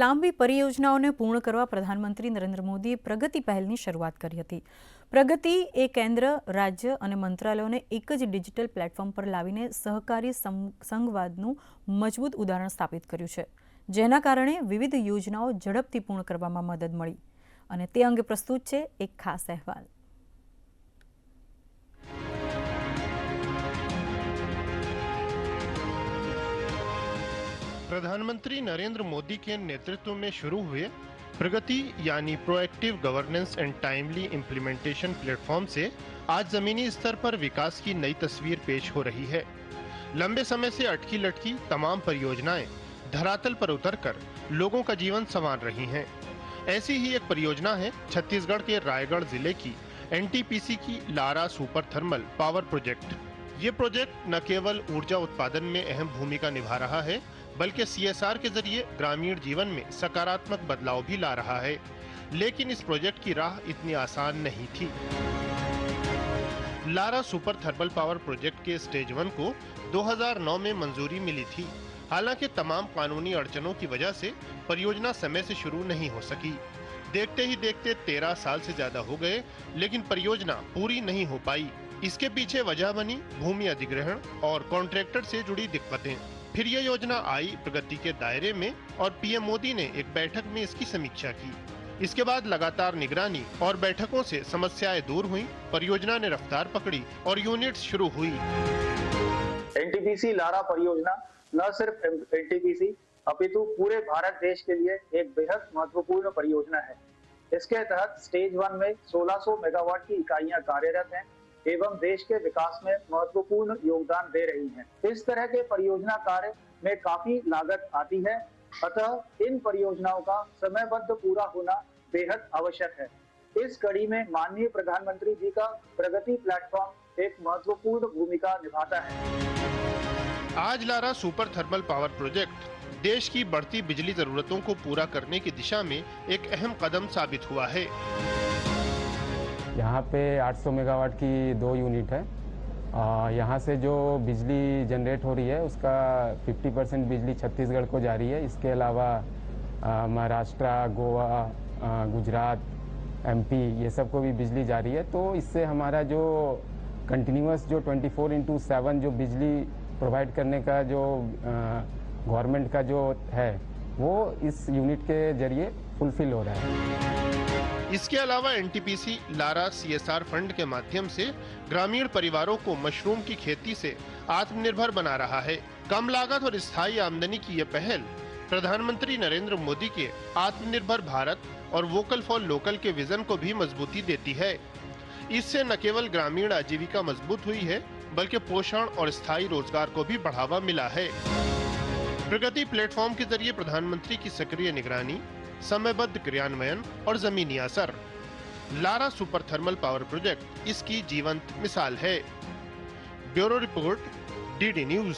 લાંબી પરિયોજનાઓને પૂર્ણ કરવા પ્રધાનમંત્રી નરેન્દ્ર મોદીએ પ્રગતિ પહેલની શરૂઆત કરી હતી। પ્રગતિ એ કેન્દ્ર, રાજ્ય અને મંત્રાલયોને એક જ ડિજિટલ પ્લેટફોર્મ પર લાવીને સહકારી સંઘવાદનું મજબૂત ઉદાહરણ સ્થાપિત કર્યું છે, જેના કારણે વિવિધ યોજનાઓ ઝડપથી પૂર્ણ કરવામાં મદદ મળી। અને તે અંગે પ્રસ્તુત છે એક ખાસ અહેવાલ। प्रधानमंत्री नरेंद्र मोदी के नेतृत्व में शुरू हुए प्रगति यानी proactive governance and timely implementation platform से आज जमीनी स्तर पर विकास की नई तस्वीर पेश हो रही है। लंबे समय से अटकी लटकी तमाम परियोजनाएं धरातल पर उतरकर लोगों का जीवन संवार रही हैं। ऐसी ही एक परियोजना है छत्तीसगढ़ के रायगढ़ जिले की एनटीपीसी की Lara super thermal power project. ये प्रोजेक्ट न केवल ऊर्जा उत्पादन में अहम भूमिका निभा रहा है, बल्कि सीएसआर के जरिए ग्रामीण जीवन में सकारात्मक बदलाव भी ला रहा है। लेकिन इस प्रोजेक्ट की राह इतनी आसान नहीं थी। Lara super thermal power project के स्टेज 1 को 2009 में मंजूरी मिली थी। हालांकि तमाम कानूनी अड़चनों की वजह से परियोजना समय से शुरू नहीं हो सकी। देखते ही देखते 13 साल से ज्यादा हो गए, लेकिन परियोजना पूरी नहीं हो पाई। इसके पीछे वजह बनी भूमि अधिग्रहण और कॉन्ट्रैक्टर से जुड़ी दिक्कतें। फिर ये योजना आई प्रगति के दायरे में और पीएम मोदी ने एक बैठक में इसकी समीक्षा की। इसके बाद लगातार निगरानी और बैठकों से समस्याएं दूर हुई, परियोजना ने रफ्तार पकड़ी और यूनिट्स शुरू हुई। एनटीपीसी लारा परियोजना न सिर्फ एनटीपीसी अपितु पूरे भारत देश के लिए एक बेहद महत्वपूर्ण परियोजना है। इसके तहत स्टेज 1 में 1600 मेगावाट की इकाइयां कार्यरत हैं एवं देश के विकास में महत्वपूर्ण योगदान दे रही हैं। इस तरह के परियोजना कार्य में काफी लागत आती है, अतः इन परियोजनाओं का समयबद्ध पूरा होना बेहद आवश्यक है। इस कड़ी में माननीय प्रधानमंत्री जी का प्रगति प्लेटफॉर्म एक महत्वपूर्ण भूमिका निभाता है। आज Lara super thermal power project देश की बढ़ती बिजली जरूरतों को पूरा करने की दिशा में एक अहम कदम साबित हुआ है। यहाँ पे 800 मेगावाट की 2 यूनिट है। यहाँ से जो बिजली जनरेट हो रही है उसका 50% बिजली छत्तीसगढ़ को जा रही है। इसके अलावा महाराष्ट्र, गोवा, गुजरात, एमपी ये सब को भी बिजली जा रही है। तो इससे हमारा जो कंटिन्यूअस जो 24/7 जो बिजली प्रोवाइड करने का जो गवर्नमेंट का जो है वो इस यूनिट के जरिए फुलफिल हो रहा है। इसके अलावा एनटीपीसी लारा सीएसआर फंड के माध्यम से ग्रामीण परिवारों को मशरूम की खेती से आत्मनिर्भर बना रहा है। कम लागत और स्थायी आमदनी की यह पहल प्रधानमंत्री नरेंद्र मोदी के आत्मनिर्भर भारत और वोकल फॉर लोकल के विजन को भी मजबूती देती है। इससे न केवल ग्रामीण आजीविका मजबूत हुई है, बल्कि पोषण और स्थायी रोजगार को भी बढ़ावा मिला है। प्रगति प्लेटफॉर्म के जरिए प्रधानमंत्री की सक्रिय निगरानी, समयबद्ध क्रियान्वयन और जमीनी असर। Lara super thermal power project इसकी जीवंत मिसाल है। Bureau report, DD news.